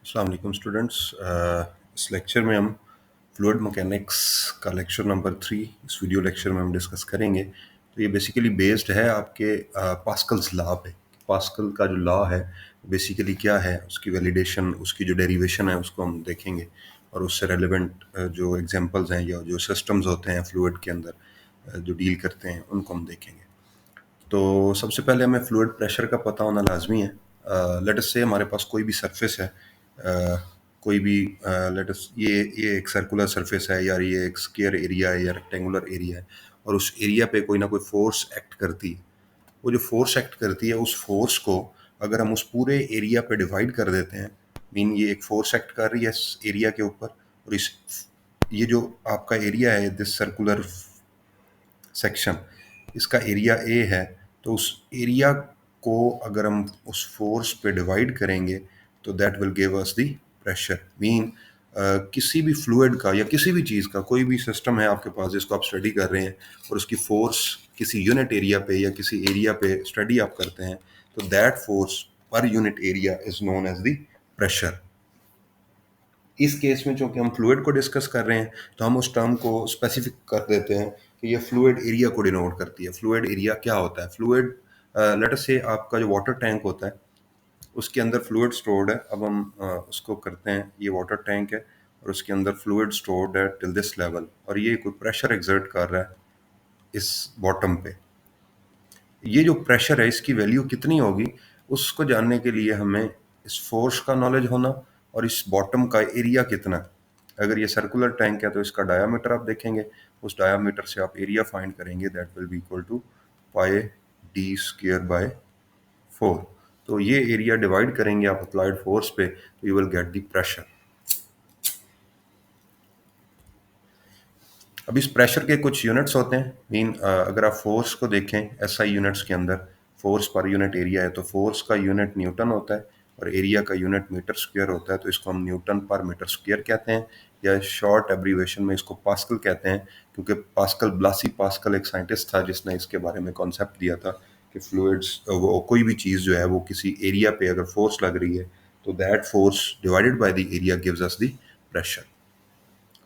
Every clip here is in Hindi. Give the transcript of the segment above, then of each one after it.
अस्सलाम वालेकुम स्टूडेंट्स। इस लेक्चर में हम फ्लूइड मैकेनिक्स का लेक्चर नंबर 3 इस वीडियो लेक्चर में हम डिस्कस करेंगे। तो ये बेसिकली बेस्ड है आपके पास्कल्स लॉ पे। पास्कल का जो लॉ है बेसिकली क्या है, उसकी वैलिडेशन, उसकी जो डेरिवेशन है उसको हम देखेंगे और उससे रेलिवेंट जो एग्जांपल्स हैं या जो सिस्टम्स होते हैं फ्लूइड के अंदर जो डील करते हैं उनको हम देखेंगे। तो सबसे पहले हमें फ्लूइड प्रेशर का पता होना लाजमी है। लेट अस से हमारे पास कोई भी सरफेस है, कोई भी लेट अस ये एक सर्कुलर सरफेस है या ये एक स्क्वायर एरिया है या रेक्टेंगुलर एरिया है और उस एरिया पे कोई ना कोई फोर्स एक्ट करती है। वो जो फोर्स एक्ट करती है उस फोर्स को अगर हम उस पूरे एरिया पे डिवाइड कर देते हैं, मीन ये एक फोर्स एक्ट कर रही है इस एरिया के ऊपर और इस ये जो आपका एरिया है दिस सर्कुलर सेक्शन, इसका एरिया ए है। तो उस एरिया को अगर हम उस फोर्स पे डिवाइड करेंगे तो that will give us the pressure. Mean किसी भी फ्लूइड का या किसी भी चीज़ का कोई भी सिस्टम है आपके पास जिसको आप स्टडी कर रहे हैं और उसकी फोर्स किसी यूनिट एरिया पे या किसी एरिया पे स्टडी आप करते हैं, तो that force per unit area is known as the pressure. इस केस में चूंकि हम फ्लूइड को डिस्कस कर रहे हैं तो हम उस टर्म को स्पेसिफिक कर देते हैं कि ये फ्लूइड एरिया को डिनोट करती है। फ्लूइड एरिया क्या होता है? फ्लूइड, लेट अस से आपका जो वाटर टैंक होता है उसके अंदर फ्लूइड स्टोर्ड है। अब हम उसको करते हैं, ये वाटर टैंक है और उसके अंदर फ्लूइड स्टोर्ड है टिल दिस लेवल और ये कोई प्रेशर एक्सर्ट कर रहा है इस बॉटम पे। ये जो प्रेशर है इसकी वैल्यू कितनी होगी उसको जानने के लिए हमें इस फोर्स का नॉलेज होना और इस बॉटम का एरिया कितना है। अगर ये सर्कुलर टैंक है तो इसका डायामीटर आप देखेंगे, उस डायामीटर से आप एरिया फाइंड करेंगे, that will be equal to pi d square by 4। तो ये एरिया डिवाइड करेंगे आप अप्लाइड फोर्स पे तो you will get the pressure. अब इस प्रेशर के कुछ यूनिट्स होते हैं। मीन अगर आप फोर्स को देखें एसआई यूनिट्स के अंदर, फोर्स पर यूनिट एरिया है तो फोर्स का यूनिट न्यूटन होता है और एरिया का यूनिट मीटर स्क्वायर होता है। तो इसको हम न्यूटन पर मीटर स्क्वायर कहते हैं या शॉर्ट एब्रीवेशन में इसको पास्कल कहते हैं, क्योंकि पास्कल, ब्लासी पास्कल एक साइंटिस्ट था जिसने इसके बारे में कॉन्सेप्ट दिया था कि फ्लूइड्स, वो कोई भी चीज़ जो है वो किसी एरिया पे अगर फोर्स लग रही है तो that force divided by the area gives us the pressure.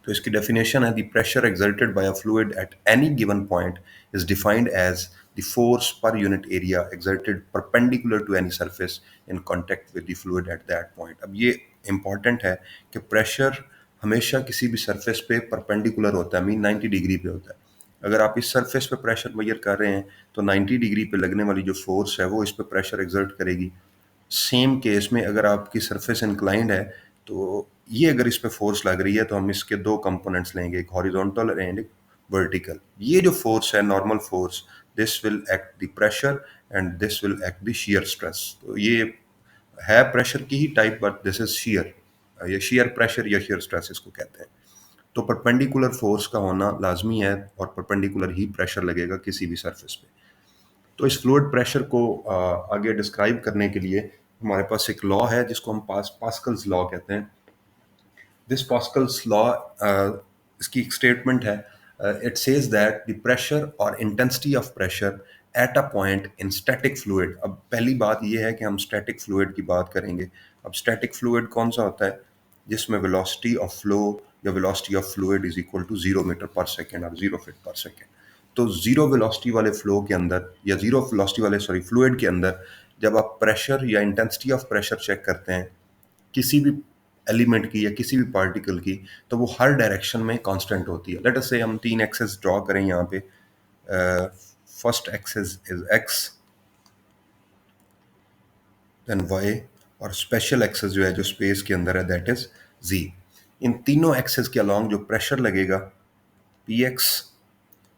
तो इसकी डेफिनेशन है, the pressure exerted by a fluid at any given point is defined as the force per unit area exerted perpendicular to any surface in contact with the fluid at that point। अब ये important है कि प्रेशर हमेशा किसी भी सरफेस पे परपेंडिकुलर होता है, मीन 90 डिग्री पे होता है। अगर आप इस सरफेस पे प्रेशर मेजर कर रहे हैं तो 90 डिग्री पे लगने वाली जो फोर्स है वो इस पे प्रेशर एक्सर्ट करेगी। सेम केस में अगर आपकी सरफेस इंक्लाइंड है तो ये अगर इस पे फोर्स लग रही है तो हम इसके दो कंपोनेंट्स लेंगे, एक हॉरिजॉन्टल एंड एक वर्टिकल। ये जो फोर्स है normal force, this will act the pressure and this will act the shear stress. तो ये है प्रेशर की ही type but this is shear, या शियर प्रेशर या शियर स्ट्रेस इसको कहते हैं। तो परपेंडिकुलर फोर्स का होना लाजमी है और परपेंडिकुलर ही प्रेशर लगेगा किसी भी सरफेस पे। तो इस फ्लूइड प्रेशर को आगे डिस्क्राइब करने के लिए हमारे पास एक लॉ है जिसको हम पास्कल्स लॉ कहते हैं। दिस पास्कल्स लॉ, इसकी एक स्टेटमेंट है, it says that the pressure और intensity of pressure at a point in static fluid. अब पहली बात यह है कि हम स्टैटिक फ्लूइड की बात करेंगे। अब स्टैटिक फ्लूइड कौन सा होता है? जिसमें वेलोसिटी ऑफ फ्लो या velocity of fluid is equal to 0 metre per second और 0 फीट पर सेकेंड। तो जीरो वेलोसिटी वाले फ्लो के अंदर या जीरो वेलोसिटी वाले फ्लूइड के अंदर जब आप प्रेशर या इंटेंसिटी ऑफ प्रेशर चेक करते हैं किसी भी एलिमेंट की या किसी भी पार्टिकल की, तो वो हर डायरेक्शन में कांस्टेंट होती है। लेट अस से हम तीन एक्सेस ड्रॉ करें यहाँ पे। First axis is x, then y, और स्पेशल एक्सेस जो है जो स्पेस के अंदर है दैट इज जी। इन तीनों एक्सेस के अलॉन्ग जो प्रेशर लगेगा पी एक्स,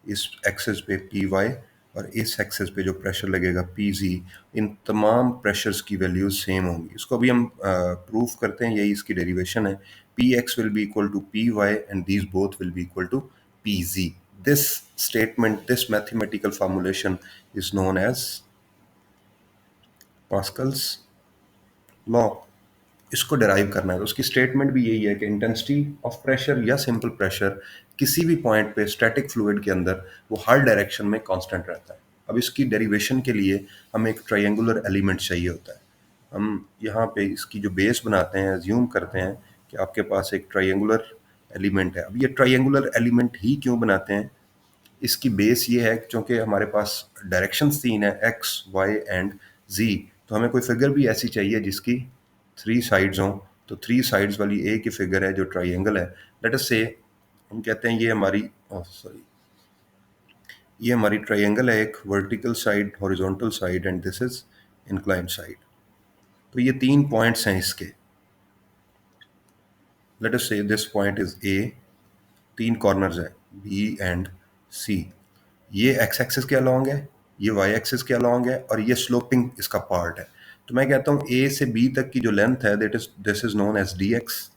इस एक्सेस पे पी वाई और इस एक्सेस पे जो प्रेशर लगेगा पी जी, इन तमाम प्रेशर्स की वैल्यूज सेम होंगी। इसको अभी हम प्रूफ करते हैं, यही इसकी डेरिवेशन है। P x will be equal to P Y and these both will be equal to P g. This statement, this mathematical formulation is known as Pascal's law. इसको डिराइव करना है तो उसकी स्टेटमेंट भी यही है कि इंटेंसिटी ऑफ प्रेशर या सिंपल प्रेशर किसी भी पॉइंट पे स्टैटिक फ्लूइड के अंदर वो हर डायरेक्शन में कांस्टेंट रहता है। अब इसकी डेरिवेशन के लिए हमें एक ट्रायंगुलर एलिमेंट चाहिए होता है। हम यहाँ पे इसकी जो बेस बनाते हैं, अज्यूम करते हैं कि आपके पास एक ट्रायंगुलर एलिमेंट है। अब ये ट्रायंगुलर एलिमेंट ही क्यों बनाते हैं, इसकी बेस ये है क्योंकि हमारे पास डायरेक्शंस तीन है, एक्स वाई एंड जी। तो हमें कोई फिगर भी ऐसी चाहिए जिसकी थ्री साइड्स हों। तो थ्री साइड्स वाली एक ही फिगर है जो ट्रायंगल है। लेट अस से हम कहते हैं ये हमारी सॉरी ये हमारी ट्रायंगल है, एक vertical side, horizontal side and this is inclined side. तो ये तीन पॉइंट्स हैं इसके। लेट अस से दिस पॉइंट इज ए, तीन कॉर्नर्स हैं बी एंड सी। ये एक्स एक्सिस के अलोंग है, ये वाई एक्सिस के अलोंग है, और ये स्लोपिंग इसका पार्ट है। तो मैं कहता हूँ ए से बी तक की जो लेंथ है that is this is known as d x.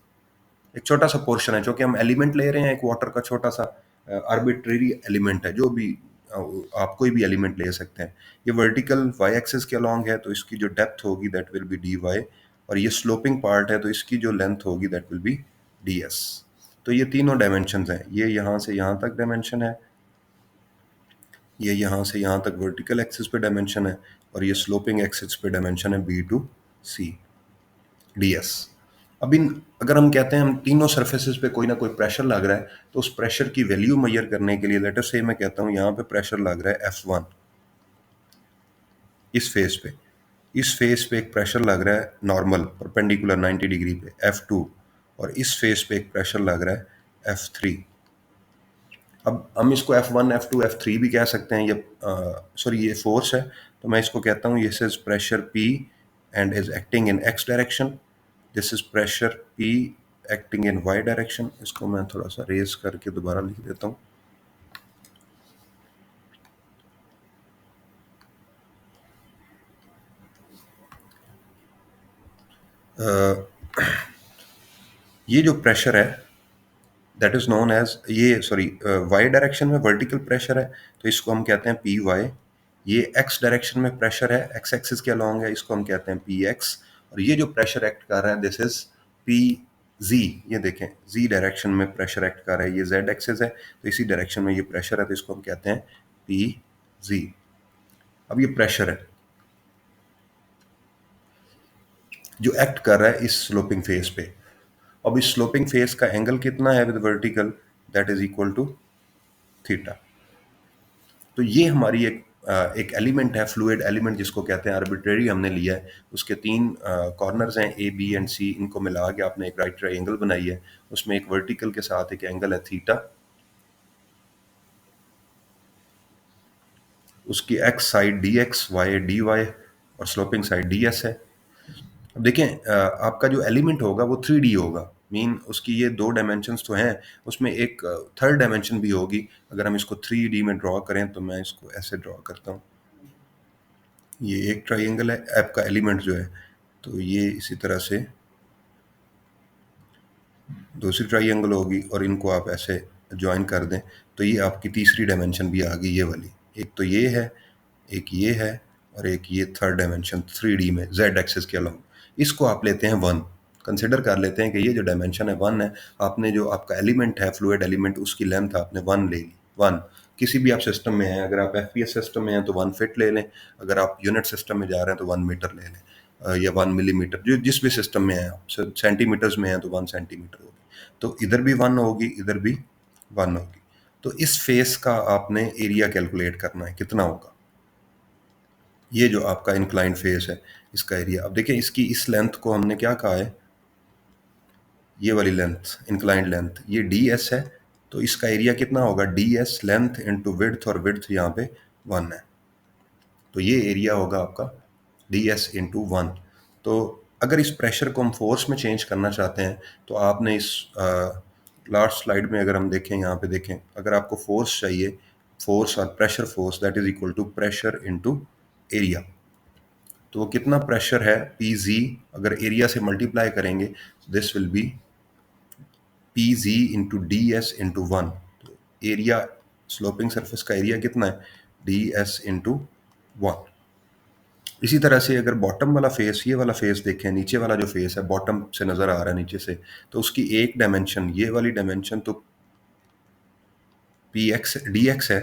एक छोटा सा पोर्शन है, जो कि हम एलिमेंट ले रहे हैं, एक वाटर का छोटा सा आर्बिट्रेरी एलिमेंट है, जो भी आप कोई भी एलिमेंट ले सकते हैं। ये वर्टिकल वाई एक्सिस के अलोंग है, तो इसकी जो डेप्थ होगी that will be d y, और ये स्लोपिंग पार्ट है तो इसकी जो लेंथ होगी that will be D S. तो ये तीनों डायमेंशंस हैं। ये यहाँ से यहाँ तक डायमेंशन है, ये यहाँ से यहाँ तक वर्टिकल एक्सिस पे डायमेंशन है, और ये स्लोपिंग एक्सिस पे डायमेंशन है b to c d s. अब इन अगर हम कहते हैं हम तीनों सरफेसेस पे कोई ना कोई प्रेशर लग रहा है, तो उस प्रेशर की वैल्यू मेजर करने के लिए लेट अस से मैं कहता हूँ यहाँ पे प्रेशर लग रहा है F1 इस फेस पे। इस फेस पे एक प्रेशर लग रहा है नॉर्मल परपेंडिकुलर 90 डिग्री पे F2, और इस फेस पे एक प्रेशर लग रहा है F3। अब हम इसको F1 F2 F3 भी कह सकते हैं। ये सॉरी ये फोर्स है, तो मैं इसको कहता हूँ this is pressure P and is acting in x direction, this is pressure P acting in y direction. इसको मैं थोड़ा सा रेज करके दोबारा लिख देता हूँ। ये जो प्रेशर है दैट इज नोन एज, ये सॉरी वाई डायरेक्शन में वर्टिकल प्रेशर है तो इसको हम कहते हैं पी वाई। ये एक्स डायरेक्शन में प्रेशर है, एक्स एक्सिस के अलॉन्ग है, इसको हम कहते हैं पी एक्स। और ये जो प्रेशर एक्ट कर रहा है दिस इज पी जी। ये देखें जी डायरेक्शन में प्रेशर एक्ट कर रहा है, ये जेड एक्सिस है तो इसी डायरेक्शन में ये प्रेशर है, तो इसको हम कहते हैं पी जी। अब ये प्रेशर है जो एक्ट कर रहा है इस स्लोपिंग फेस पे। अब इस स्लोपिंग फेस का एंगल कितना है with vertical, that is equal to theta. तो ये हमारी एक एलिमेंट है, फ्लूइड एलिमेंट जिसको कहते हैं, आर्बिट्रेरी हमने लिया है। उसके तीन कॉर्नर्स हैं ए बी एंड सी, इनको मिला के आपने एक राइट ट्रायंगल बनाई है। उसमें एक वर्टिकल के साथ एक एंगल है थीटा, उसकी x side d x, y d y, और स्लोपिंग साइड डी एस है। अब देखें आपका जो एलिमेंट होगा वो 3D होगा, मीन उसकी ये दो डायमेंशंस तो हैं, उसमें एक थर्ड डायमेंशन भी होगी। अगर हम इसको 3D में ड्रॉ करें तो मैं इसको ऐसे ड्रॉ करता हूँ। ये एक ट्रायंगल है, ऐप का एलिमेंट जो है, तो ये इसी तरह से दूसरी ट्रायंगल होगी, और इनको आप ऐसे ज्वाइन कर दें तो ये आपकी तीसरी डायमेंशन भी आ गई, ये वाली। एक तो ये है, एक ये है, और एक ये थर्ड डायमेंशन 3D में जेड एक्सिस के अलॉन्ग। इसको आप लेते हैं 1, कंसिडर कर लेते हैं कि ये जो डायमेंशन है 1 है। आपने जो आपका एलिमेंट है फ्लूइड एलिमेंट, उसकी लेंथ आपने 1 ले ली। 1 किसी भी आप सिस्टम में हैं, अगर आप FPS सिस्टम में हैं तो 1 फीट ले लें, अगर आप यूनिट सिस्टम में जा रहे हैं तो 1 मीटर ले लें, या 1 मिलीमीटर, जो जिस भी सिस्टम में हैं आप। सेंटीमीटर्स में हैं तो 1 सेंटीमीटर होगी, तो इधर भी 1 होगी, इधर भी 1 होगी। तो इस फेस का आपने एरिया कैलकुलेट करना है कितना होगा। ये जो आपका इंक्लाइंड फेस है इसका एरिया, अब देखिए इसकी इस लेंथ को हमने क्या कहा है, ये वाली लेंथ इंक्लाइंड लेंथ, ये डी एस है। तो इसका एरिया कितना होगा, D S length into width, और विड्थ यहाँ पे 1 है, तो ये एरिया होगा आपका डी एस इंटू 1। तो अगर इस प्रेशर को हम फोर्स में चेंज करना चाहते हैं तो आपने इस लास्ट स्लाइड में अगर हम देखें, यहाँ पे देखें, अगर आपको फोर्स चाहिए, फोर्स और pressure force that is equal to pressure into area. तो वो कितना प्रेशर है पी जी, अगर एरिया से मल्टीप्लाई करेंगे this will B P g into d s into 1। तो एरिया, स्लोपिंग सरफेस का एरिया कितना है, डी एस इंटू 1। इसी तरह से अगर बॉटम वाला फेस, ये वाला फेस देखें, नीचे वाला जो फेस है बॉटम से नज़र आ रहा है नीचे से, तो उसकी एक डायमेंशन, ये वाली डायमेंशन तो पी एक्स डी एक्स है,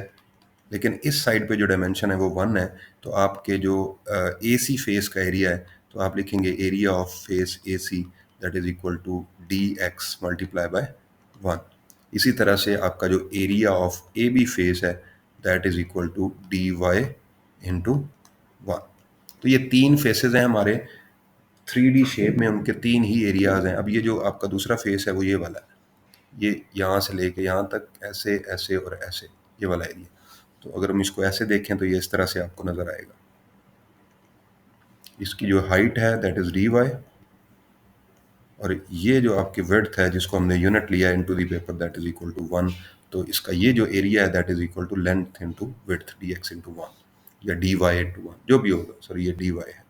लेकिन इस साइड पे जो डायमेंशन है वो 1 है। तो आपके जो ए सी फेस का एरिया है तो आप लिखेंगे area of face a c that is equal to d x multiply by 1। इसी तरह से आपका जो area of a b face है that is equal to d y into 1। तो ये तीन फेसेस हैं हमारे 3D शेप में, उनके तीन ही एरियाज हैं। अब ये जो आपका दूसरा फेस है वो ये वाला है, ये यहाँ से लेके यहाँ तक ऐसे ऐसे और ऐसे, ये वाला एरिया। तो अगर हम इसको ऐसे देखें तो ये इस तरह से आपको नज़र आएगा। इसकी जो हाइट है दैट इज़ डी वाई, और ये जो आपकी विड्थ है जिसको हमने यूनिट लिया into the paper that is equal to 1। तो इसका ये जो एरिया है that is equal to length into width d x into 1 या डी वाई इंटू 1, जो भी होगा। सॉरी, ये डी वाई है।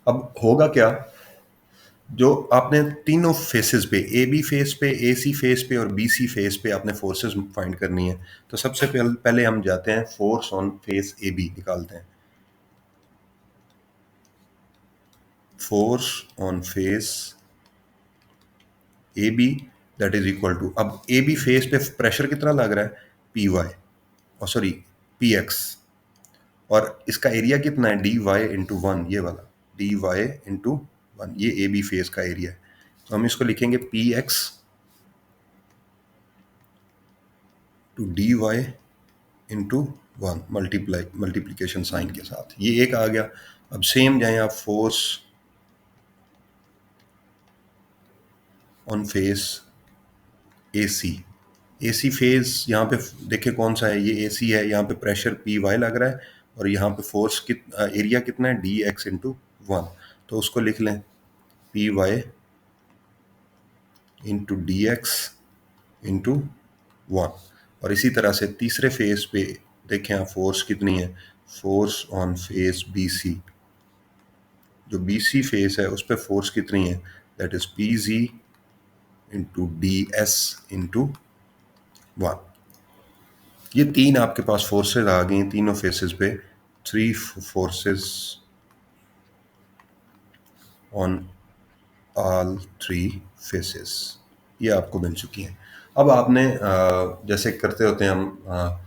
अब होगा क्या, जो आपने तीनों फेसेस पे, ए बी फेस पे, ए सी फेस पे और बी सी फेस पे आपने फोर्सेस फाइंड करनी है। तो सबसे पहले हम जाते हैं force on face a b निकालते हैं। Force on face a b that is equal to, अब ए बी फेस पे प्रेशर कितना लग रहा है, पी वाई, और सॉरी पी एक्स, और इसका एरिया कितना है, डी वाई इंटू 1, ये वाला डी वाई इंटू 1, ये ए बी फेस का एरिया है। तो हम इसको लिखेंगे p x to d y into 1 multiplication sign के साथ, ये एक आ गया। अब सेम जाए आप force on face a c face, यहाँ पे देखिए कौन सा है, ये ए सी है। यहाँ पे प्रेशर पी वाई लग रहा है और यहाँ पे फोर्स एरिया कितना है, डी एक्स इंटू 1। तो उसको लिख लें p y into d x into 1। और इसी तरह से तीसरे फेज पे देखें आप फोर्स कितनी है, force on face b c, जो बी सी फेस है उस पर फोर्स कितनी है, that is p g into d s into 1। ये तीन आपके पास फोर्सेस आ गई तीनों फेसेस पे, three forces on all three faces, ये आपको मिल चुकी हैं। अब आपने जैसे करते होते हैं हम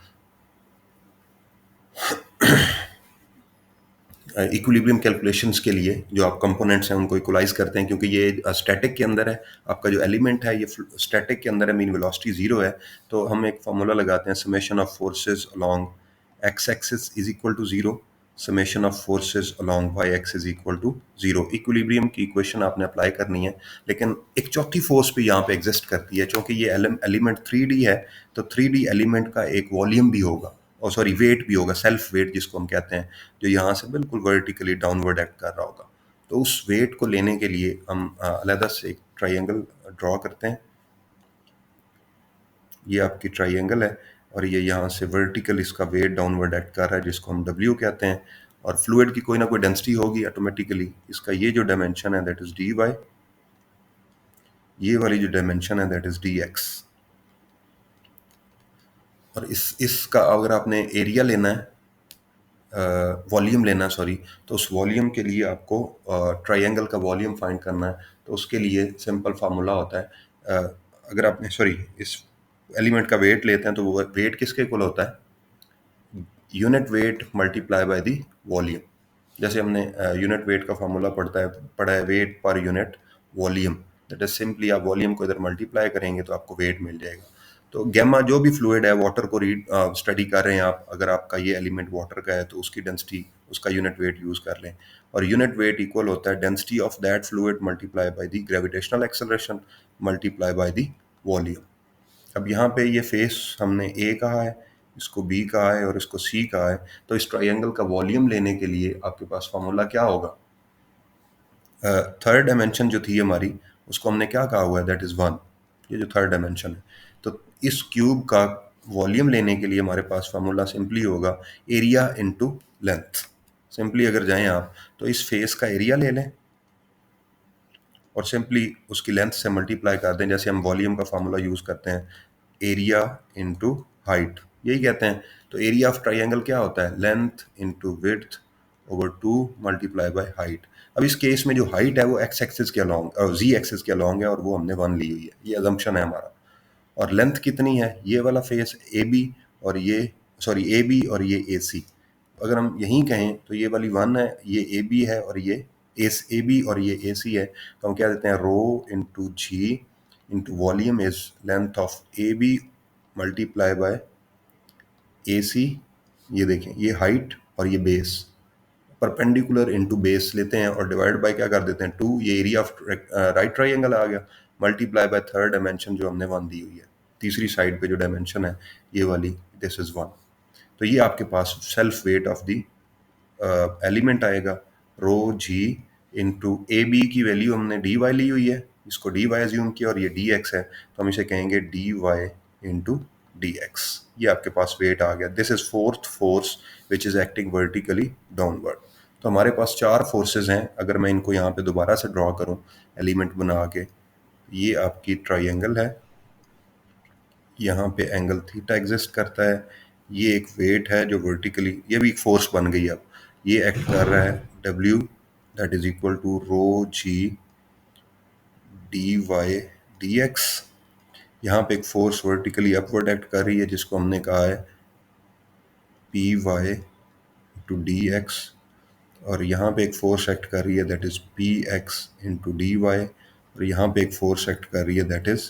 इक्विलिब्रियम कैलकुलेशंस के लिए, जो आप कंपोनेंट्स हैं उनको इक्वलाइज करते हैं, क्योंकि ये स्टैटिक के अंदर है। आपका जो एलिमेंट है ये स्टैटिक के अंदर है, मीन वेलोसिटी जीरो है। तो हम एक फार्मूला लगाते हैं, summation of forces along x axis is equal to zero, summation of forces along y x is equal to zero. Equilibrium की इक्वेशन आपने अप्लाई करनी है, लेकिन एक चौथी फोर्स भी यहाँ पे एग्जिस्ट करती है। क्योंकि ये एलिमेंट 3D है, तो 3D एलिमेंट का एक वॉल्यूम भी होगा, और सॉरी वेट भी होगा, सेल्फ वेट जिसको हम कहते हैं, जो यहाँ से बिल्कुल वर्टिकली डाउनवर्ड एक्ट कर रहा होगा। तो उस वेट को लेने के लिए हम अलग से एक ट्राइंगल ड्रॉ करते हैं। ये आपकी ट्राइंगल है और ये यहाँ से वर्टिकल इसका वेट डाउनवर्ड एक्ट कर रहा है, जिसको हम W कहते हैं। और फ्लूइड की कोई ना कोई डेंसिटी होगी ऑटोमेटिकली। इसका ये जो डायमेंशन है दैट इज डी वाई, ये वाली जो डायमेंशन है दैट इज डी एक्स। और इसका अगर आपने एरिया लेना है, वॉल्यूम लेना, सॉरी, तो उस वॉल्यूम के लिए आपको ट्रायंगल का वॉल्यूम फाइंड करना है। तो उसके लिए सिंपल फार्मूला होता है, अगर आपने सॉरी इस एलिमेंट का वेट लेते हैं तो वो वेट किसके इक्वल होता है, unit weight multiply by the volume. जैसे हमने यूनिट वेट का फार्मूला पढ़ा है weight per unit volume, that is simply आप वॉल्यूम को इधर मल्टीप्लाई करेंगे तो आपको वेट मिल जाएगा। तो गैमा जो भी फ्लूइड है, वाटर को स्टडी कर रहे हैं आप, अगर आपका ये एलिमेंट वाटर का है तो उसकी डेंसिटी, उसका यूनिट वेट यूज़ कर लें। और यूनिट वेट इक्वल होता है density of that fluid multiply by the gravitational acceleration multiply by the volume. अब यहाँ पे ये फेस हमने ए कहा है, इसको बी कहा है और इसको सी कहा है। तो इस ट्रायंगल का वॉल्यूम लेने के लिए आपके पास फार्मूला क्या होगा, थर्ड डायमेंशन जो थी हमारी उसको हमने क्या कहा हुआ है, दैट इज़ 1, ये जो थर्ड डायमेंशन है। तो इस क्यूब का वॉल्यूम लेने के लिए हमारे पास फार्मूला सिंपली होगा एरिया इनटू लेंथ। सिंपली अगर जाएं आप तो इस फेस का एरिया ले लें और सिंपली उसकी लेंथ से मल्टीप्लाई कर दें, जैसे हम वॉल्यूम का फार्मूला यूज़ करते हैं, एरिया इनटू हाइट, यही कहते हैं। तो एरिया ऑफ ट्रायंगल क्या होता है, length into width over 2 multiply by height. अब इस केस में जो हाइट है वो एक्स एक्सिस के अलॉन्ग और जी एक्सिस के अलॉन्ग है, और वो हमने 1 ली हुई है, ये अजम्पशन है हमारा। और लेंथ कितनी है, ये वाला फेस ए बी और ये ए बी और ये ए सी। अगर हम यहीं कहें तो ये वाली 1 है, ये ए बी है और ये ए बी और ये ए सी है, तो हम क्या देते हैं, rho into g into volume is length of a b multiply by a c. ये देखें, ये हाइट और ये बेस, परपेंडिकुलर इनटू बेस लेते हैं और डिवाइड बाय क्या कर देते हैं, 2, ये एरिया ऑफ राइट ट्राइंगल आ गया, मल्टीप्लाई बाय थर्ड डायमेंशन जो हमने 1 दी हुई है, तीसरी साइड पे जो डायमेंशन है ये वाली, दिस इज 1। तो ये आपके पास self weight of the element आएगा, rho g into a b की वैल्यू हमने डी वाई ली हुई है, इसको डी वाई एज्यूम किया और ये डी एक्स है, तो हम इसे कहेंगे d y into d x. ये आपके पास वेट आ गया। This is fourth force which is acting vertically downward. तो हमारे पास 4 फोर्सेस हैं। अगर मैं इनको यहाँ पे दोबारा से ड्रॉ करूँ एलिमेंट बना के, ये आपकी ट्राइंगल है, यहाँ पे एंगल थीटा एग्जिस्ट करता है, ये एक वेट है जो वर्टिकली, ये भी एक फोर्स बन गई। अब ये एक्ट कर रहा है W that is equal to rho g d y d x. यहाँ पे एक फोर्स वर्टिकली अपवर्ड एक्ट कर रही है जिसको हमने कहा है p y to d x, और यहाँ पे एक फोर्स एक्ट कर रही है that is p x into d y, और यहाँ पे एक फोर्स एक्ट कर रही है that is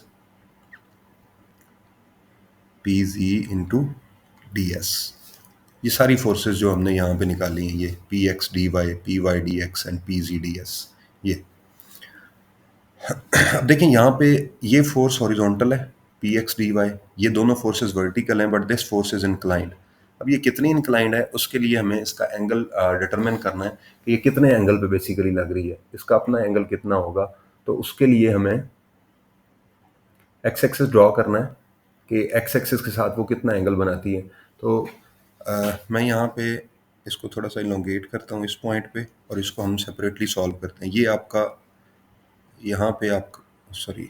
p g into d s. ये सारी फोर्सेस जो हमने यहाँ पे निकाली हैं, ये p x d y, p y d x and P g d s. ये अब देखें यहाँ पे ये फोर्स हॉरिजॉन्टल है, पी एक्स डी वाई, ये दोनों फोर्सेस वर्टिकल हैं, but this force is inclined. अब ये कितनी इंक्लाइंड है उसके लिए हमें इसका एंगल डिटरमिन करना है कि ये कितने एंगल पे बेसिकली लग रही है, इसका अपना एंगल कितना होगा। तो उसके लिए हमें एक्स एक्सिस ड्रॉ करना है कि एक्स एक्सिस के साथ वो कितना एंगल बनाती है। तो मैं यहाँ पे इसको थोड़ा सा इलोंगेट करता हूँ इस पॉइंट पे, और इसको हम सेपरेटली सॉल्व करते हैं। ये आपका यहाँ पे आप, सॉरी,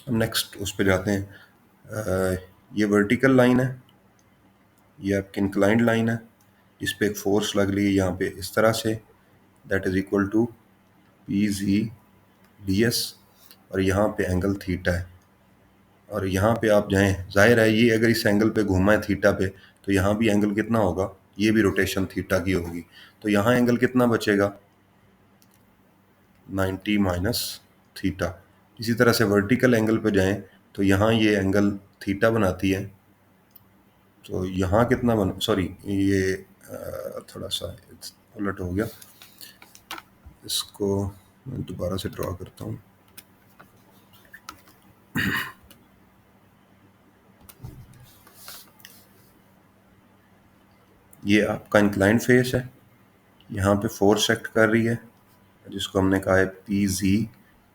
हम नेक्स्ट उस पे जाते हैं। ये वर्टिकल लाइन है, ये आपकी इंक्लाइंड लाइन है, इस पे एक फोर्स लग रही है यहाँ पे इस तरह से, that is equal to P g d s, और यहाँ पे एंगल थीटा है। और यहाँ पे आप जाएं, जाहिर है ये अगर इस एंगल पे घूमा है थीटा पे, तो यहाँ भी एंगल कितना होगा, ये भी रोटेशन थीटा की होगी। तो यहाँ एंगल कितना बचेगा, 90 माइनस थीटा। इसी तरह से वर्टिकल एंगल पे जाएं तो यहाँ ये एंगल थीटा बनाती है, तो यहाँ कितना बन, सॉरी ये थोड़ा सा उलट हो गया, इसको मैं दोबारा से ड्रॉ करता हूँ। ये आपका इंक्लाइंड फेस है, यहाँ पे फोर्स एक्ट कर रही है जिसको हमने कहा है P g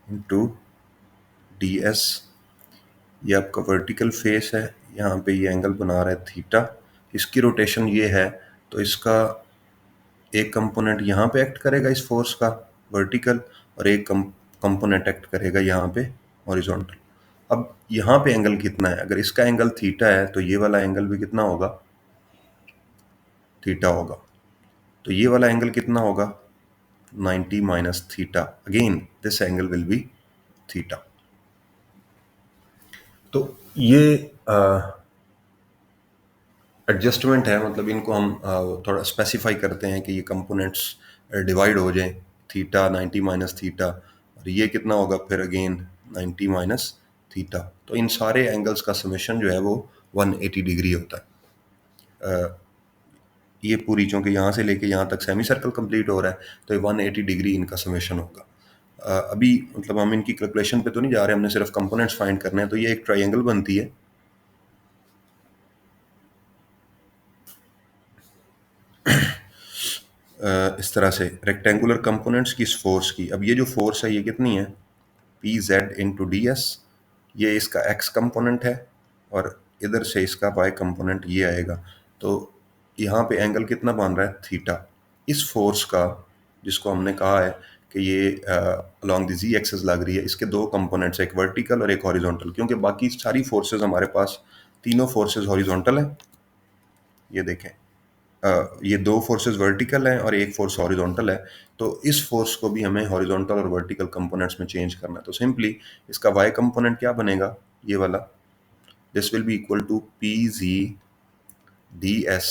into d s. ये आपका वर्टिकल फेस है, यहाँ पे ये एंगल बना रहा है थीटा, इसकी रोटेशन ये है, तो इसका एक कंपोनेंट यहाँ पे एक्ट करेगा इस फोर्स का वर्टिकल, और एक कंपोनेंट एक्ट करेगा यहाँ पे हॉरिजॉन्टल। अब यहाँ पे एंगल कितना है, अगर इसका एंगल थीटा है तो ये वाला एंगल भी कितना होगा, थीटा होगा। तो ये वाला एंगल कितना होगा, 90 minus theta, again this angle will be theta. तो ये एडजस्टमेंट है, मतलब इनको हम थोड़ा स्पेसिफाई करते हैं कि ये कंपोनेंट्स डिवाइड हो जाएं, थीटा 90 माइनस थीटा, और ये कितना होगा फिर अगेन 90 माइनस थीटा। तो इन सारे एंगल्स का समेशन जो है वो 180 डिग्री होता है। ये पूरी, चूँकि यहाँ से लेके यहाँ तक सेमी सर्कल कंप्लीट हो रहा है, तो ये 180 डिग्री इनका समेशन होगा। अभी मतलब हम इनकी कैलकुलेशन पे तो नहीं जा रहे, हमने सिर्फ कंपोनेंट्स फाइंड करने हैं। तो ये एक ट्रायंगल बनती है, इस तरह से रेक्टेंगुलर कंपोनेंट्स की इस फोर्स की। अब ये जो फोर्स है ये कितनी है, P Z into d s, ये इसका एक्स कंपोनेंट है, और इधर से इसका वाई कंपोनेंट ये आएगा। तो यहाँ पे एंगल कितना बन रहा है, थीटा। इस फोर्स का, जिसको हमने कहा है कि ये अलॉन्ग द जी एक्सिस लग रही है, इसके दो कंपोनेंट्स, एक वर्टिकल और एक हॉरिजॉन्टल, क्योंकि बाकी सारी फोर्सेस हमारे पास, तीनों फोर्सेस हॉरिजॉन्टल है। ये देखें, ये दो फोर्सेस वर्टिकल हैं और एक फोर्स हॉरिजॉन्टल है। तो इस फोर्स को भी हमें हॉरिजॉन्टल और वर्टिकल कंपोनेंट्स में चेंज करना है। तो सिंपली इसका वाई कंपोनेंट क्या बनेगा, ये वाला, this will be equal to P g d s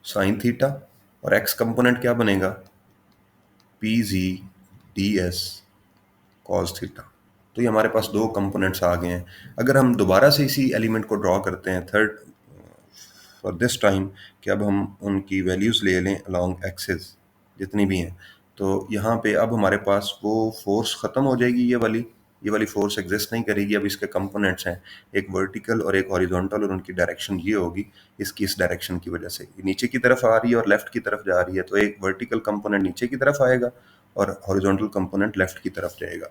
sine theta, और एक्स कंपोनेंट क्या बनेगा, p g d s cos theta. तो ये हमारे पास दो कंपोनेंट्स आ गए हैं। अगर हम दोबारा से इसी एलिमेंट को ड्रॉ करते हैं थर्ड फॉर दिस टाइम, कि अब हम उनकी वैल्यूज़ ले लें अलॉन्ग एक्सेस जितनी भी हैं, तो यहाँ पे अब हमारे पास वो फोर्स ख़त्म हो जाएगी, ये वाली फोर्स एग्जिस्ट नहीं करेगी। अब इसके कंपोनेंट्स हैं, एक वर्टिकल और एक हॉरिजॉन्टल, और उनकी डायरेक्शन ये होगी इसकी इस डायरेक्शन की वजह से ये नीचे की तरफ आ रही है और लेफ्ट की तरफ जा रही है, तो एक वर्टिकल कंपोनेंट नीचे की तरफ आएगा और हॉरिजॉन्टल कंपोनेंट लेफ्ट की तरफ जाएगा।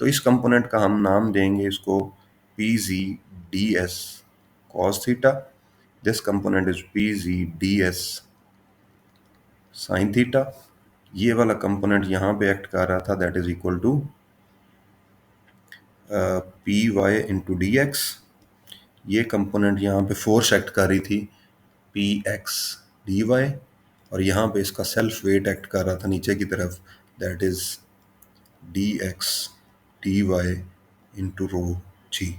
तो इस कंपोनेंट का हम नाम देंगे इसको p g d s cos theta, this component is p g d s sine theta. ये वाला कंपोनेंट यहाँ पे एक्ट कर रहा था, that is equal to P y into d x. ये कंपोनेंट यहाँ पे फोर्स एक्ट कर रही थी पी एक्स डी वाई, और यहाँ पे इसका सेल्फ वेट एक्ट कर रहा था नीचे की तरफ, that is d x d y into rho g.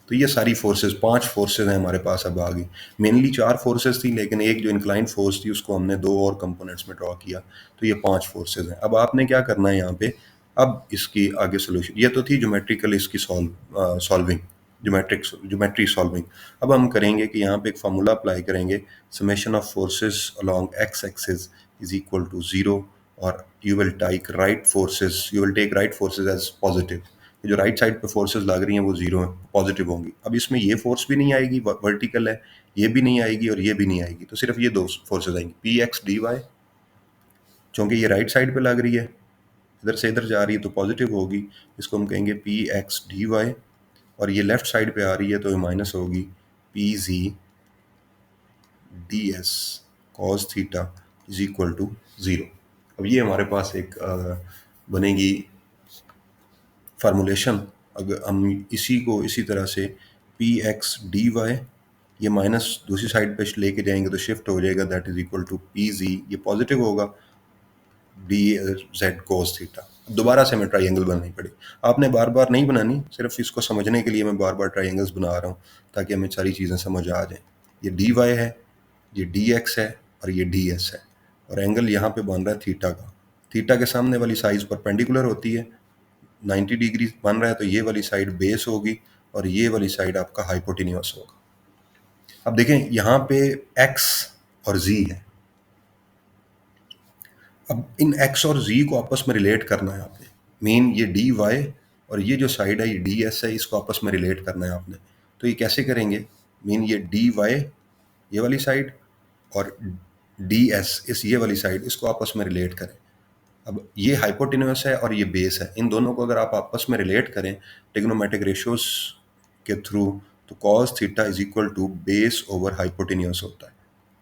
तो ये सारी फोर्सेस, पांच फोर्सेस हैं हमारे पास अब आ गई। मेनली चार फोर्सेस थी, लेकिन एक जो इंक्लाइन फोर्स थी उसको हमने दो और कंपोनेंट्स में ड्रॉ किया, तो ये पांच फोर्सेस हैं। अब आपने क्या करना है यहाँ पे, अब इसकी आगे सोल्यूशन, ये तो थी ज्योमेट्रिकल इसकी सॉल्विंग, ज्योमेट्री सॉल्विंग। अब हम करेंगे कि यहाँ पे एक फार्मूला अप्लाई करेंगे, summation of forces along x axis is equal to zero, और you will take right forces as positive. जो राइट साइड पे फोर्सेस लग रही हैं वो जीरो है, पॉजिटिव होंगी। अब इसमें ये फोर्स भी नहीं आएगी, वर्टिकल है, ये भी नहीं आएगी और ये भी नहीं आएगी, तो सिर्फ ये दो फोर्सेस आएंगी, पी एक्स डी वाई, चूँकि ये राइट साइड पे लग रही है, इधर से इधर जा रही है तो पॉजिटिव होगी, इसको हम कहेंगे पी एक्स डी वाई। और ये लेफ्ट साइड पे आ रही है तो ये माइनस होगी, p g d s cos theta is equal to zero. अब ये हमारे पास एक बनेगी फार्मूलेशन। अगर हम इसी को इसी तरह से पी एक्स डी वाई, ये माइनस दूसरी साइड पे लेके जाएंगे तो शिफ्ट हो जाएगा, that is equal to P g, ये पॉजिटिव होगा, डी जेड कोस थीटा। दोबारा से हमें ट्राइंगल बनानी पड़ी, आपने बार बार नहीं बनानी, सिर्फ इसको समझने के लिए मैं बार बार ट्राइंगल्स बना रहा हूँ ताकि हमें सारी चीज़ें समझ आ जाएं। ये डी वाई है, ये डी एक्स है और ये डी एस है, और एंगल यहाँ पे बन रहा है थीटा का। थीटा के सामने वाली साइज परपेंडिकुलर होती है, 90 डिग्री बन रहा है, तो ये वाली साइड बेस होगी और ये वाली साइड आपका हाइपोटेन्यूस होगा। अब देखें यहाँ पे x और z है, अब इन x और z को आपस में रिलेट करना है आपने। मेन ये dy और ये जो साइड है ये ds है, इसको आपस में रिलेट करना है आपने। तो ये कैसे करेंगे, मेन ये dy ये वाली साइड और ds इस ये वाली साइड, इसको आपस में रिलेट करें। अब ये हाइपोटेन्यूस है और ये बेस है, इन दोनों को अगर आप आपस में रिलेट करें ट्रिग्नोमेट्रिक रेशियोज के थ्रू, तो cos theta is equal to base over hypotenuse होता है।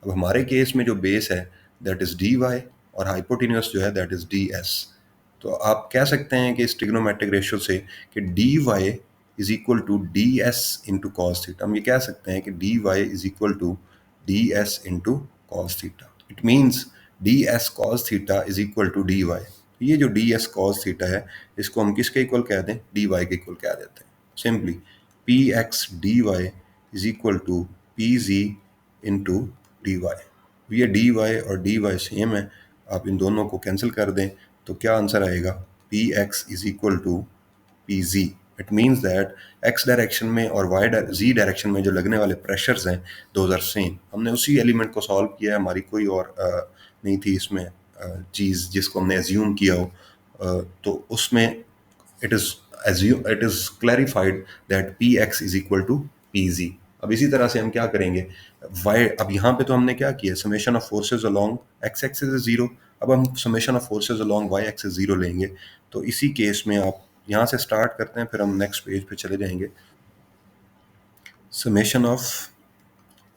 अब हमारे केस में जो बेस है दैट इज डी वाई, और हाइपोटेन्यूस जो है दैट इज डी एस। तो आप कह सकते हैं कि इस ट्रिग्नोमेट्रिक रेशियो से कि d y is equal to d s into cos theta. हम ये कह सकते हैं कि d y is equal to d s into cos theta. It means d s cos theta is equal to d y. ये जो डी एस कॉस थीटा है, इसको हम किसके इक्वल कह दें, डी वाई के इक्वल कह देते हैं। Simply p x d y is equal to P g into d y. ये डी वाई और डी वाई सेम है, आप इन दोनों को कैंसिल कर दें तो क्या आंसर आएगा, p x is equal to P g. It means that x direction में और वाई जी डायरेक्शन में जो लगने वाले प्रेशर्स हैं दोज आर सेम। हमने उसी एलिमेंट को सॉल्व किया है, हमारी कोई और नहीं थी इसमें चीज़ जिसको हमने एज्यूम किया हो। तो उसमें it is it is clarified that p x is equal to P G. अब इसी तरह से हम क्या करेंगे, वाई, अब यहाँ पे तो हमने क्या किया, summation of forces along x axis is zero, अब हम summation of forces along y axis zero लेंगे। तो इसी केस में आप यहाँ से स्टार्ट करते हैं, फिर हम नेक्स्ट पेज पे चले जाएंगे। Summation of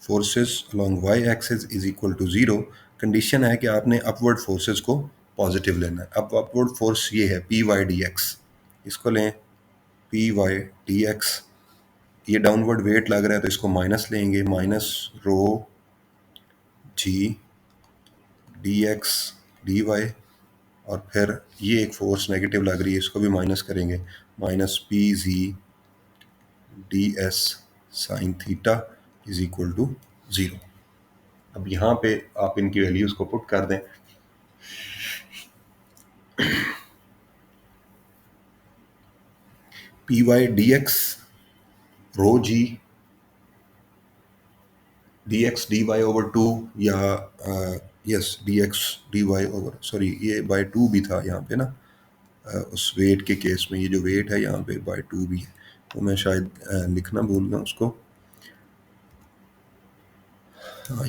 forces along y axis is equal to zero. Condition है कि आपने अपवर्ड फोर्सेस को पॉजिटिव लेना है। अब अपवर्ड फोर्स ये है पी वाई डी एक्स, इसको लें पी वाई डी एक्स। ये डाउनवर्ड वेट लग रहा है तो इसको माइनस लेंगे, minus rho g d x d y, और फिर ये एक फोर्स नेगेटिव लग रही है, इसको भी माइनस करेंगे, minus p g ds sine theta is equal to 0। अब यहाँ पे आप इनकी वैल्यूज को पुट कर दें, p y d x rho g d x d y over two, या yes d x d y over, sorry ये बाय टू भी था यहाँ पे ना, उस वेट के केस में ये जो वेट है यहाँ पे बाय टू भी है, तो मैं शायद लिखना भूल गया उसको।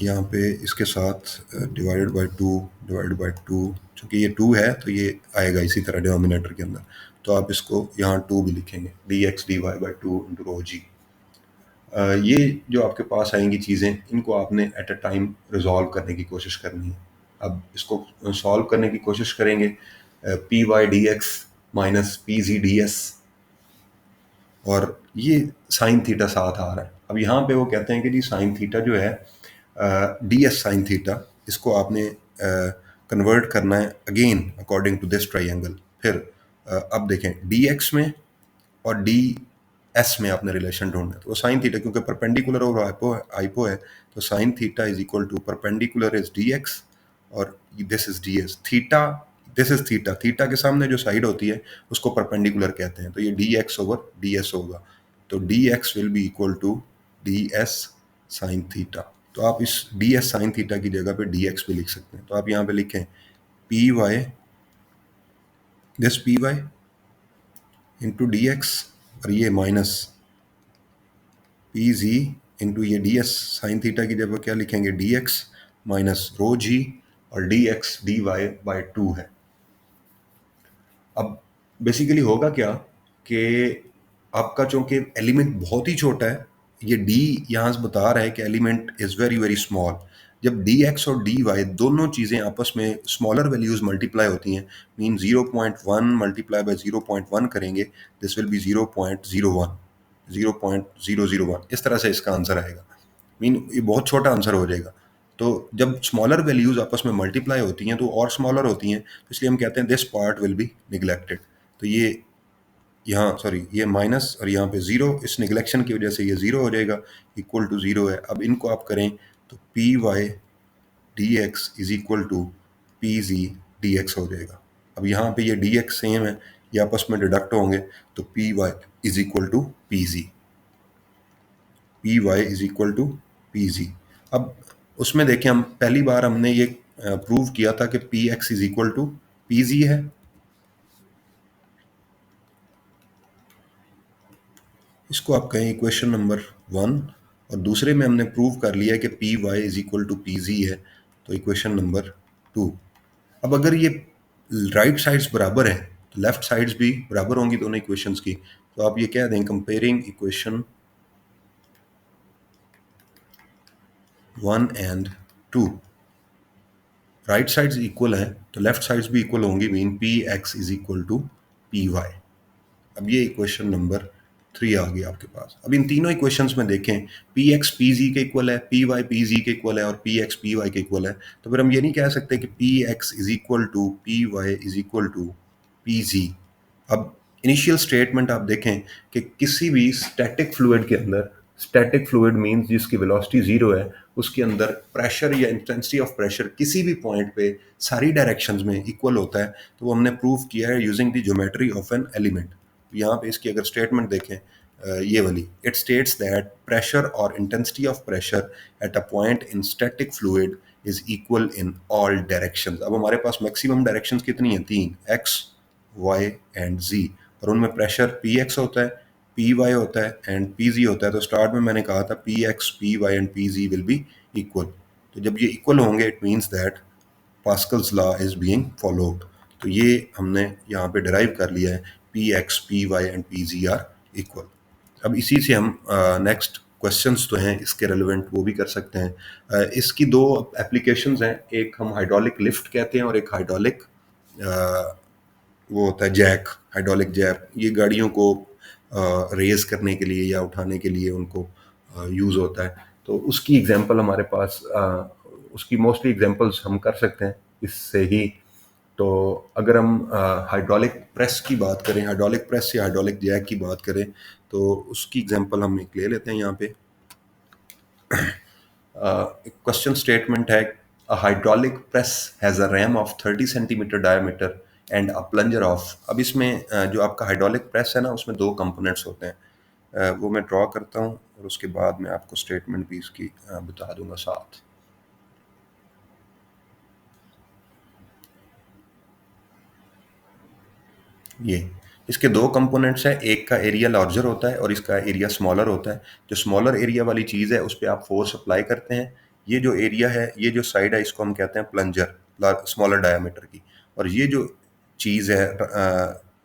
यहाँ पे इसके साथ डिवाइडेड बाय टू, चूँकि ये टू है तो ये आएगा इसी तरह डिनोमिनेटर के अंदर, तो आप इसको यहाँ टू भी लिखेंगे, d x d y by two into rho g. ये जो आपके पास आएंगी चीज़ें, इनको आपने एट अ टाइम रिजॉल्व करने की कोशिश करनी है। अब इसको सॉल्व करने की कोशिश करेंगे, p y d x minus p g d s, और ये साइन थीटा साथ आ रहा है। अब यहाँ पे वो कहते हैं कि जी साइन थीटा जो है डी एस साइन थीटा, इसको आपने कन्वर्ट करना है again according to this triangle. फिर अब देखें डी एक्स में और डी एस में आपने रिलेशन ढूंढना है, तो साइन थीटा क्योंकि परपेंडिकुलर और आइपो है, तो sine theta is equal to perpendicular is d x और this is d s, theta this is theta, theta के सामने जो साइड होती है उसको परपेंडिकुलर कहते हैं, तो ये d x over d s होगा, तो d x will be equal to d s sine theta. तो आप इस डी एस साइन थीटा की जगह पे डी एक्स भी लिख सकते हैं, तो आप यहाँ पे लिखें p y this p y into d x, और ये माइनस पी जी इंटू ये डी एस साइन थीटा की जगह क्या लिखेंगे, d x minus rho g, और d x d y by two है। अब बेसिकली होगा क्या कि आपका चूंकि एलिमेंट बहुत ही छोटा है, ये डी यहाँ से बता रहा है कि element is very very small, जब डी एक्स और डी वाई दोनों चीज़ें आपस में स्मॉलर वैल्यूज़ मल्टीप्लाई होती हैं, मीन 0.1 मल्टीप्लाई बाय 0.1 करेंगे, दिस विल बी 0.01, 0.001, इस तरह से इसका आंसर आएगा, मीन ये बहुत छोटा आंसर हो जाएगा। तो जब स्मॉलर वैल्यूज़ आपस में मल्टीप्लाई होती हैं तो और स्मॉलर होती हैं, तो इसलिए हम कहते हैं this part will be neglected. तो ये यहाँ सॉरी ये माइनस और यहाँ पे ज़ीरो, इस निगलेक्शन की वजह से ये ज़ीरो हो जाएगा, इक्वल टू ज़ीरो है। अब इनको आप करें तो p y d x is equal to P g d x हो जाएगा। अब यहाँ पे ये डी एक्स सेम है, ये आपस में डिडक्ट होंगे, तो p Y is equal to P g, p Y is equal to P G. अब उसमें देखें, हम पहली बार हमने ये प्रूव किया था कि P x is equal to P g है, इसको आप कहें इक्वेशन नंबर 1, और दूसरे में हमने प्रूव कर लिया है कि p Y is equal to P g है, तो इक्वेशन नंबर 2। अब अगर ये राइट साइड्स बराबर हैं तो लेफ्ट साइड्स भी बराबर होंगी दोनों इक्वेशंस की, तो आप ये कह दें comparing equation 1 and 2, right sides equal हैं तो लेफ्ट साइड्स भी इक्वल होंगी, mean P x is equal to P Y. अब ये इक्वेशन नंबर 3 आ गई आपके पास। अब इन तीनों इक्वेशंस में देखें, पी एक्स पी जी के इक्वल है, पी वाई पी जी के इक्वल है, और पी एक्स पी वाई के इक्वल है, तो फिर हम ये नहीं कह सकते कि P x is equal to P Y is equal to P G. अब इनिशियल स्टेटमेंट आप देखें कि किसी भी स्टैटिक फ्लूइड के अंदर, स्टैटिक फ्लूइड मींस जिसकी वेलोसिटी जीरो है, उसके अंदर प्रेशर या इंटेंसिटी ऑफ प्रेशर किसी भी पॉइंट पे सारी डायरेक्शंस में इक्वल होता है, तो वो हमने प्रूव किया है using the geometry of an element. यहाँ पे इसकी अगर स्टेटमेंट देखें, ये वाली, इट स्टेट्स दैट प्रेशर और intensity of pressure at a point in static fluid is equal in all directions. अब हमारे पास मैक्सिमम डायरेक्शंस कितनी हैं, 3, एक्स वाई एंड जी, और उनमें प्रेशर पी एक्स होता है, पी वाई होता है एंड पी जी होता है। तो स्टार्ट में मैंने कहा था P X P Y and P G will be equal, तो जब ये इक्वल होंगे it means that Pascal's law is being followed. तो ये हमने यहाँ पे डिराइव कर लिया है, P X P Y and P G are equal. अब इसी से हम नेक्स्ट क्वेश्चंस तो हैं इसके रेलिवेंट वो भी कर सकते हैं। इसकी दो एप्लीकेशंस हैं, एक हम हाइड्रोलिक लिफ्ट कहते हैं और एक हाइड्रोलिक वो होता है जैक, हाइड्रोलिक जैक। ये गाड़ियों को रेज करने के लिए या उठाने के लिए उनको यूज़ होता है। तो उसकी एग्जांपल हमारे पास उसकी मोस्टली एग्जांपल्स हम कर सकते हैं इससे ही तो अगर हम हाइड्रोलिक प्रेस की बात करें, हाइड्रोलिक प्रेस या हाइड्रोलिक जैक की बात करें, तो उसकी एग्जांपल हम एक ले लेते हैं यहाँ पे। क्वेश्चन स्टेटमेंट है, a hydraulic press has a ram of 30 centimetre diameter and a plunger of. अब इसमें जो आपका हाइड्रोलिक प्रेस है ना, उसमें दो कंपोनेंट्स होते हैं। वो मैं ड्रॉ करता हूँ और उसके बाद मैं आपको स्टेटमेंट भी इसकी बता दूंगा साथ। ये इसके दो कंपोनेंट्स हैं, एक का एरिया लार्जर होता है और इसका एरिया स्मॉलर होता है। जो स्मॉलर एरिया वाली चीज़ है उस पर आप फोर्स अप्लाई करते हैं। ये जो एरिया है, ये जो साइड है, इसको हम कहते हैं प्लंजर, स्मॉलर डायमीटर की। और ये जो चीज़ है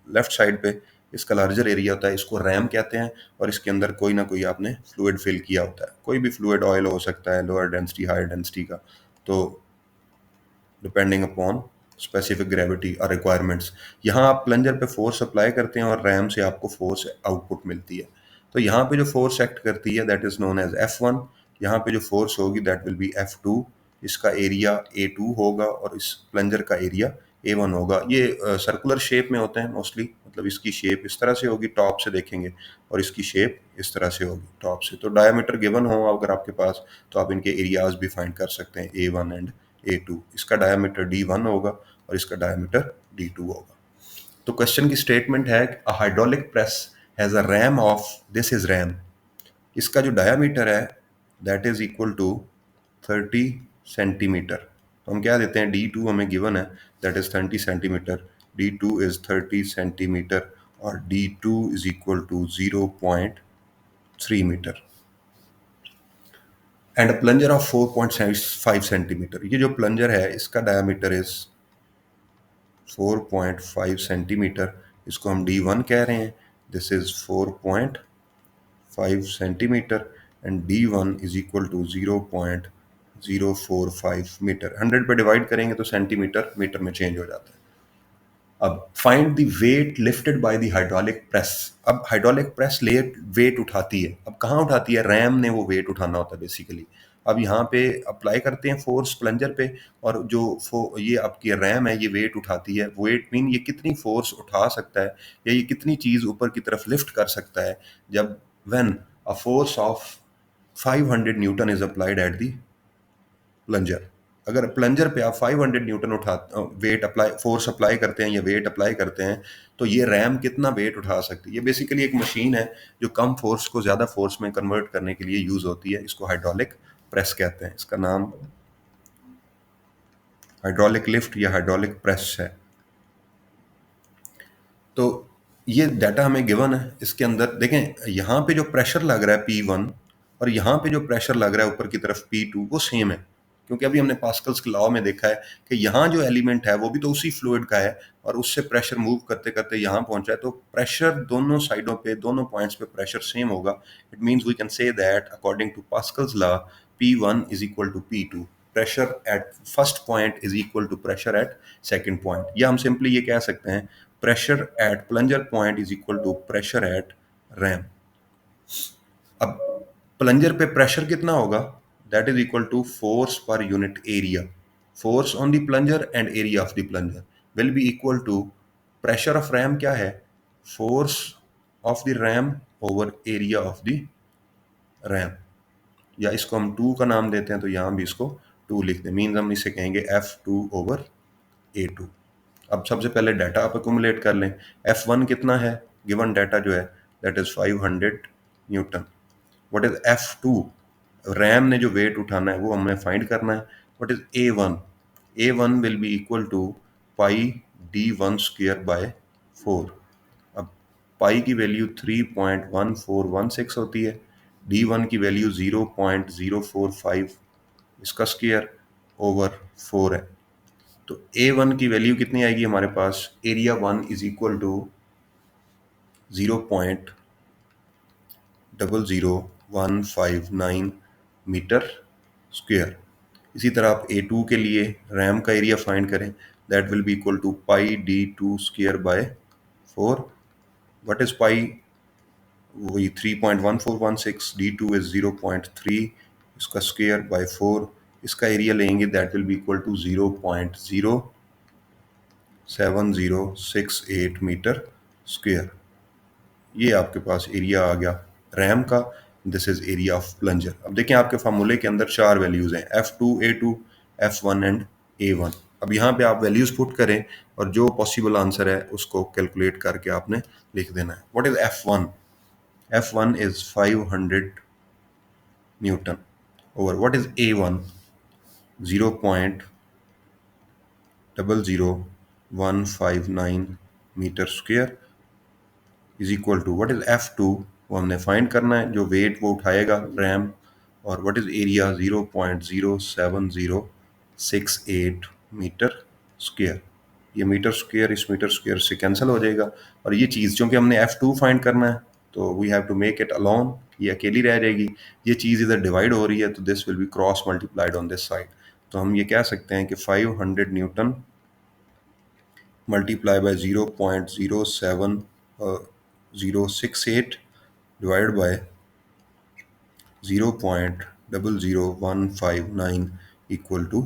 लेफ्ट साइड पे, इसका लार्जर एरिया होता है, इसको रैम कहते हैं। और इसके अंदर कोई ना कोई आपने फ्लूइड फिल किया होता है, कोई भी फ्लूइड, ऑयल हो सकता है, लोअर डेंसिटी हायर डेंसिटी का। तो डिपेंडिंग अपॉन स्पेसिफिक ग्रेविटी और रिक्वायरमेंट्स, यहाँ आप प्लंजर पे फोर्स अप्लाई करते हैं और रैम से आपको फोर्स आउटपुट मिलती है। तो यहाँ पे जो फोर्स एक्ट करती है that is known as F1। यहाँ पे जो फोर्स होगी दैट विल बी F2। इसका एरिया A2 होगा और इस प्लंजर का एरिया A1 होगा। ये सर्कुलर शेप में होते हैं मोस्टली, मतलब इसकी शेप इस तरह से होगी टॉप से देखेंगे, और इसकी शेप इस तरह से होगी टॉप से। तो डायमीटर गिवन हो अगर आपके पास, तो आप इनके एरियाज भी फाइंड कर सकते हैं, A1 एंड A2। इसका डायमीटर D1 होगा और इसका डायमीटर D2 होगा। तो क्वेश्चन की स्टेटमेंट है, a hydraulic press has a ram of, this is ram, इसका जो डायमीटर है that is equal to 30 centimetre. तो हम क्या देते हैं, D2 हमें गिवन है that is 30 centimetre, D2 is 30 centimetre और D2 is equal to 0.3 metre and a plunger of 4.5 centimetre. ये जो प्लंजर है इसका डायमीटर इज 4.5 सेंटीमीटर, इसको हम D1 कह रहे हैं। This is 4.5 centimetre and D1 is equal to 0.045 metre. 100 पे डिवाइड करेंगे तो सेंटीमीटर मीटर में चेंज हो जाता है। अब find the weight lifted by the hydraulic press. अब हाइड्रोलिक प्रेस ले वेट उठाती है, अब कहाँ उठाती है, रैम ने वो वेट उठाना होता है बेसिकली। अब यहाँ पे अप्लाई करते हैं फोर्स प्लंजर पे, और जो ये आपकी रैम है ये वेट उठाती है। वेट मीन ये कितनी फोर्स उठा सकता है या ये कितनी चीज़ ऊपर की तरफ लिफ्ट कर सकता है, जब when a force of 500 Newton is applied at the plunger. अगर प्लंजर पे आप 500 न्यूटन उठा वेट अप्लाई फोर्स अप्लाई करते हैं या वेट अप्लाई करते हैं, तो ये रैम कितना वेट उठा सकती है। ये बेसिकली एक मशीन है जो कम फोर्स को ज़्यादा फोर्स में कन्वर्ट करने के लिए यूज़ होती है। इसको हाइड्रोलिक प्रेस कहते हैं। इसका नाम हाइड्रोलिक लिफ्ट या हाइड्रोलिक प्रेस है। तो ये डाटा हमें गिवन है। इसके अंदर देखें, यहाँ पे जो प्रेशर लग रहा है P1 और यहाँ पे जो प्रेशर लग रहा है ऊपर की तरफ P2 वो सेम है, क्योंकि अभी हमने पास्कल्स के लॉ में देखा है कि यहाँ जो एलिमेंट है वो भी तो उसी फ्लूइड का है और उससे प्रेशर मूव करते करते यहाँ पहुंचा है। तो प्रेशर दोनों साइडों पे, दोनों पॉइंट्स पे प्रेशर सेम होगा। It means we can say that according to Pascal's law P1 is equal to P2। Pressure at first point is equal to pressure at second point. या हम सिंपली ये कह सकते हैं, pressure at plunger point is equal to pressure at ram. अब प्लंजर पे प्रेशर कितना होगा, that is equal to force per unit area. Force on the plunger and area of the plunger will be equal to pressure of ram क्या है, force of the ram over area of the ram. या इसको हम 2 का नाम देते हैं तो यहाँ भी इसको 2 लिख दें। मीन्स हम इसे कहेंगे F2 ओवर A2। अब सबसे पहले डाटा आप एक्यूमुलेट कर लें। F1 कितना है, गिवन डाटा जो है that is 500 Newton. What is F2, RAM ने जो वेट उठाना है वो हमें फाइंड करना है। What is A1, A1 will be equal to pi D1 square by 4। अब पाई की वैल्यू 3.1416 होती है, D1 की वैल्यू 0.045 इसका स्क्वायर ओवर 4 है। तो A1 की वैल्यू कितनी आएगी हमारे पास, area 1 is equal to 0.00159 metre square. इसी तरह आप A2 के लिए रैम का एरिया फाइंड करें, that will be equal to pi D2 square by 4। What is pi, वही 3.1416, D2 इज 0.3 इसका स्क्वायर बाय 4। इसका एरिया लेंगे that will be equal to 0.0 7068 metre square. ये आपके पास एरिया आ गया रैम का। This is area of plunger. अब देखें आपके फार्मूले के अंदर चार वैल्यूज हैं, F2, A2, F1 and A1। अब यहाँ पे आप वैल्यूज पुट करें और जो पॉसिबल आंसर है उसको कैलकुलेट करके आपने लिख देना है। What is F1? F1 is 500 newton over what is A1? 0.00159 metre square is equal to what is F2? वो हमने फाइंड करना है, जो वेट वो उठाएगा रैम। और what is area? 0.07068 metre square. ये मीटर स्क्वायर इस मीटर स्क्वायर से कैंसिल हो जाएगा। और ये चीज़ चूँकि हमने F2 फाइंड करना है तो we have to make it alone, ये अकेली रह जाएगी। ये चीज़ इधर डिवाइड हो रही है तो this will be cross multiplied on this side. तो हम ये कह सकते हैं कि 500 newton multiply by 0.07068 divided by 0.00159 equal to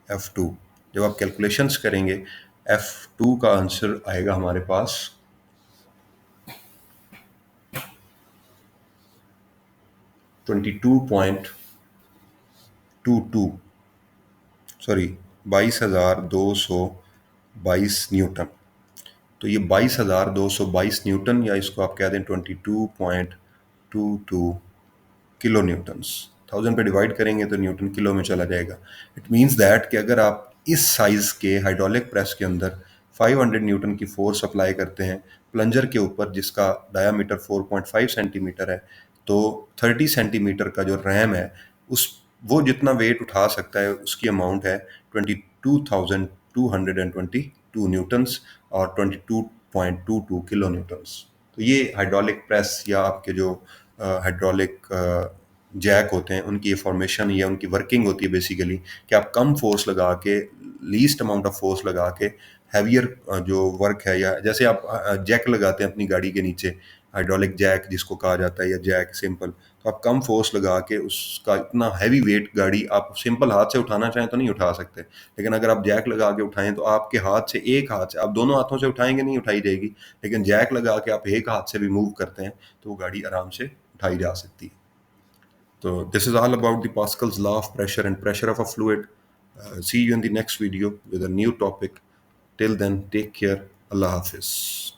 F2। जब आप कैलकुलेशंस करेंगे F2 का आंसर आएगा हमारे पास 22.22 सॉरी 22,222 न्यूटन। तो ये 22,222 न्यूटन, या इसको आप कह दें 22.22 किलो न्यूटन्स। 1000 पे डिवाइड करेंगे तो न्यूटन किलो में चला जाएगा। इट मीन्स दैट कि अगर आप इस साइज़ के हाइड्रोलिक प्रेस के अंदर 500 न्यूटन की फोर्स अप्लाई करते हैं प्लंजर के ऊपर जिसका डायामीटर 4.5 सेंटीमीटर है, तो 30 सेंटीमीटर का जो रैम है उस वो जितना वेट उठा सकता है उसकी अमाउंट है 22,222 न्यूटन्स और 22.22 किलो न्यूटन्स। तो ये हाइड्रोलिक प्रेस या आपके जो हाइड्रोलिक जैक होते हैं उनकी ये फॉर्मेशन या उनकी वर्किंग होती है बेसिकली कि आप कम फोर्स लगा के, लीस्ट अमाउंट ऑफ फोर्स लगा के हैवियर जो वर्क है, या जैसे आप जैक लगाते हैं अपनी गाड़ी के नीचे, हाइड्रोलिक जैक जिसको कहा जाता है या जैक सिंपल, तो आप कम फोर्स लगा के उसका इतना हैवी वेट गाड़ी आप सिंपल हाथ से उठाना चाहें तो नहीं उठा सकते। लेकिन अगर आप जैक लगा के उठाएं तो आपके हाथ से, एक हाथ से, आप दोनों हाथों से उठाएंगे नहीं उठाई जाएगी, लेकिन जैक लगा के आप एक हाथ से भी मूव करते हैं तो वो गाड़ी आराम से उठाई जा सकती है। So this is all about the Pascal's law of pressure and pressure of a fluid. See you in the next video with a new topic. Till then, take care. Allah Hafiz.